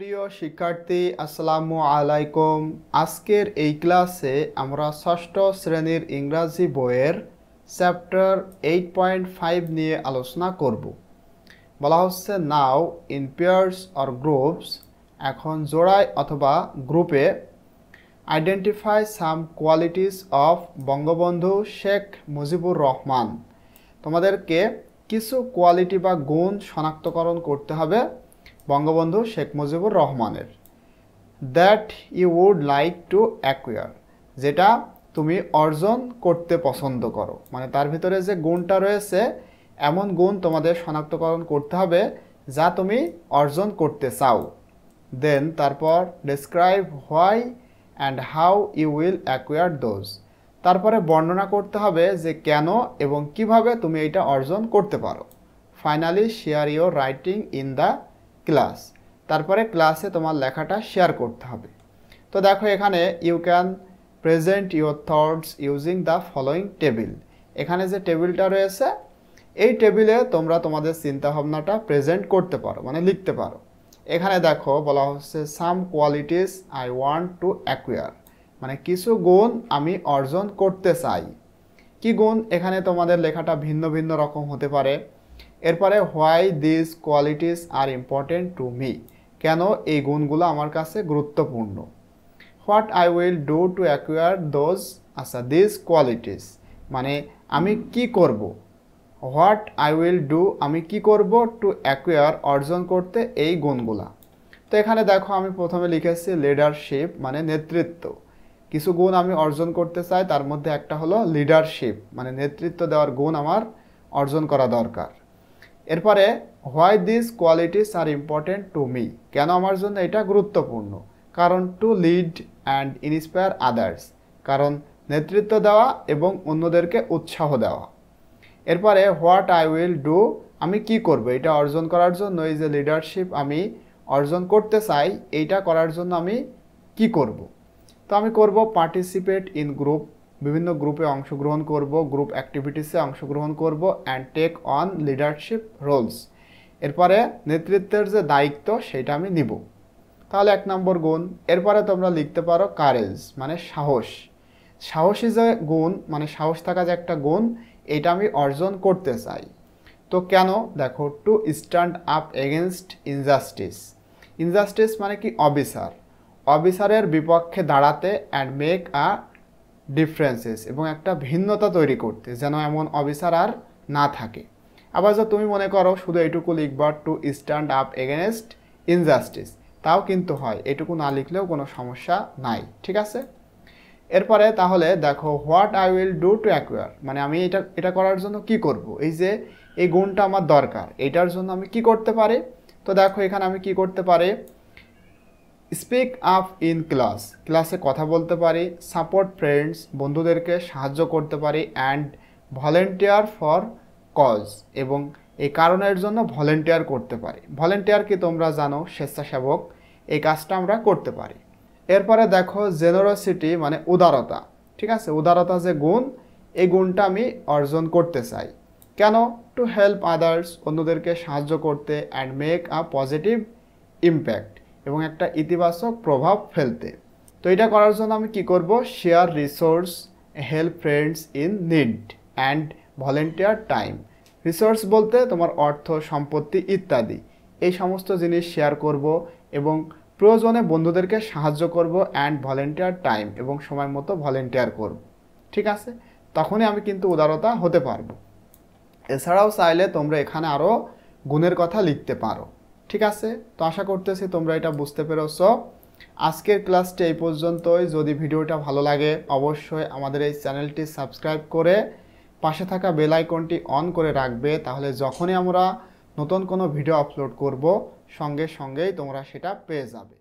প্রিয় শিক্ষার্থী আসসালামু আলাইকুম। আজকের এই ক্লাসে আমরা ষষ্ঠ শ্রেণীর ইংরাজি বইয়ের চ্যাপ্টার 8.5 নিয়ে আলোচনা করব। বলা হচ্ছে নাও ইন পেয়ার্স অর গ্রুপস, এখন জোড়ায় অথবা গ্রুপে identify some qualities of Bangabandhu Sheikh Mujibur Rahman. তোমাদেরকে কিছু কোয়ালিটি বা গুণ শনাক্তকরণ করতে হবে বঙ্গবন্ধু শেখ মুজিবুর রহমানের। That you would like to acquire, যেটা তুমি অর্জন করতে পছন্দ করো, মানে তার ভিতরে যে গুণটা রয়েছে এমন গুণ তোমাদের শনাক্তকরণ করতে হবে যা তুমি অর্জন করতে চাও। দেন তারপর describe why and how you will acquire those, তারপরে বর্ণনা করতে হবে যে কেন এবং কিভাবে তুমি এটা অর্জন করতে পারো। Finally share your writing in the class, তারপরে ক্লাসে তোমার লেখাটা শেয়ার করতে হবে। তো দেখো এখানে you can present your thoughts using the following table. এখানে যে টেবিলটা রয়েছে এই টেবিলে তোমরা তোমাদের চিন্তাভাবনাটা প্রেজেন্ট করতে পারো, মানে লিখতে পারো। এখানে দেখো বলা হচ্ছে some qualities I want to acquire, মানে কিছু গুণ আমি অর্জন করতে চাই। কি গুণ, এখানে তোমাদের লেখাটা ভিন্ন ভিন্ন রকম হতে পারে। এরপরে why this qualities are important to me, কেন এই গুণগুলো আমার কাছে গুরুত্বপূর্ণ। What I will do to acquire those, আচ্ছা দিস কোয়ালিটিস মানে আমি কি করব। হোয়াট আই উইল ডু আমি কি করব টু অ্যাকুয়ার অর্জন করতে এই গুণগুলা। তো এখানে দেখো আমি প্রথমে লিখেছি লিডারশিপ, মানে নেতৃত্ব। কিছু গুণ আমি অর্জন করতে চাই, তার মধ্যে একটা হলো লিডারশিপ, মানে নেতৃত্ব দেওয়ার গুণ আমার অর্জন করা দরকার। এরপরে why this qualities are important to me, কেন আমার জন্য এটা গুরুত্বপূর্ণ। কারণ to lead and inspire others, কারণ নেতৃত্ব দেওয়া এবং অন্যদেরকে উৎসাহ দেওয়া। এরপরে হোয়াট আই উইল ডু আমি কি করব এটা অর্জন করার জন্য, এই যে লিডারশিপ আমি অর্জন করতে চাই এইটা করার জন্য আমি কি করব। তো আমি করব পার্টিসিপেট ইন গ্রুপ, বিভিন্ন গ্রুপে অংশগ্রহণ করব, গ্রুপ অ্যাক্টিভিটিসে অংশগ্রহণ করব and take on leadership roles. এরপরে নেতৃত্বের যে দায়িত্ব সেটা আমি নিব। তাহলে 1 নম্বর গুণ। এরপরে তোমরা লিখতে পারো কারেজ, মানে সাহস। সাহসী যে গুণ, মানে সাহস থাকা যে একটা গুণ, এটা আমি অর্জন করতে চাই। তো কেন, দেখো to stand up against injustice. Injustice মানে কি, অবিচার। অবিচারের বিপক্ষে দাঁড়াতে অ্যান্ড মেক আ ডিফারেন্সেস, এবং একটা ভিন্নতা তৈরি করতে, যেন এমন অবিচার আর না থাকে। আবার যদি তুমি মনে করো শুধু এইটুকু লিখবা to stand up against injustice, তাও কিন্তু হয়, এটুকু না লিখলেও কোনো সমস্যা নাই, ঠিক আছে। এরপরে তাহলে দেখো what I will do to acquire, মানে আমি এটা করার জন্য কি করব, এই যে এই গুণটা আমার দরকার, এটার জন্য আমি কি করতে পারি। তো দেখো এখানে আমি কি করতে পারি, স্পিক আপ ইন ক্লাস, ক্লাসে কথা বলতে পারি। সাপোর্ট ফ্রেন্ডস, বন্ধুদেরকে সাহায্য করতে পারি। অ্যান্ড ভলেন্টিয়ার ফর কজ, এবং এই কারণের জন্য ভলেন্টিয়ার করতে পারি। ভলেন্টিয়ার কি তোমরা জানো, স্বেচ্ছাসেবক, এই কাজটা আমরা করতে পারি। এরপরে দেখো জেনারসিটি, মানে উদারতা, ঠিক আছে। উদারতা যে গুণ, এই গুণটা আমি অর্জন করতে চাই। কেন, টু হেল্প আদার্স, অন্যদেরকে সাহায্য করতে। And make a positive impact, এবং একটা ইতিবাচক প্রভাব ফেলতে। তো এটা করার জন্য আমি কি করব, share resource, help friends in need and volunteer time. Resource বলতে তোমার অর্থ, সম্পত্তি ইত্যাদি, এই সমস্ত জিনিস শেয়ার করব এবং প্রয়োজনে বন্ধুদেরকে সাহায্য করব। অ্যান্ড ভলেন্টিয়ার টাইম, এবং সময় মতো ভলেন্টিয়ার করব, ঠিক আছে। তখনই আমি কিন্তু উদারতা হতে পারবো। এছাড়াও চাইলে তোমরা এখানে আরও গুণের কথা লিখতে পারো, ঠিক আছে। তো আশা করতেছি তোমরা এটা বুঝতে পেরেছ। আজকের ক্লাসটি এই পর্যন্তই। যদি ভিডিওটা ভালো লাগে অবশ্যই আমাদের এই চ্যানেলটি সাবস্ক্রাইব করে পাশে থাকা বেল আইকনটি অন করে রাখবে, তাহলে যখনই আমরা নতুন কোনো ভিডিও আপলোড করব সঙ্গে সঙ্গেই তোমরা সেটা পেয়ে যাবে।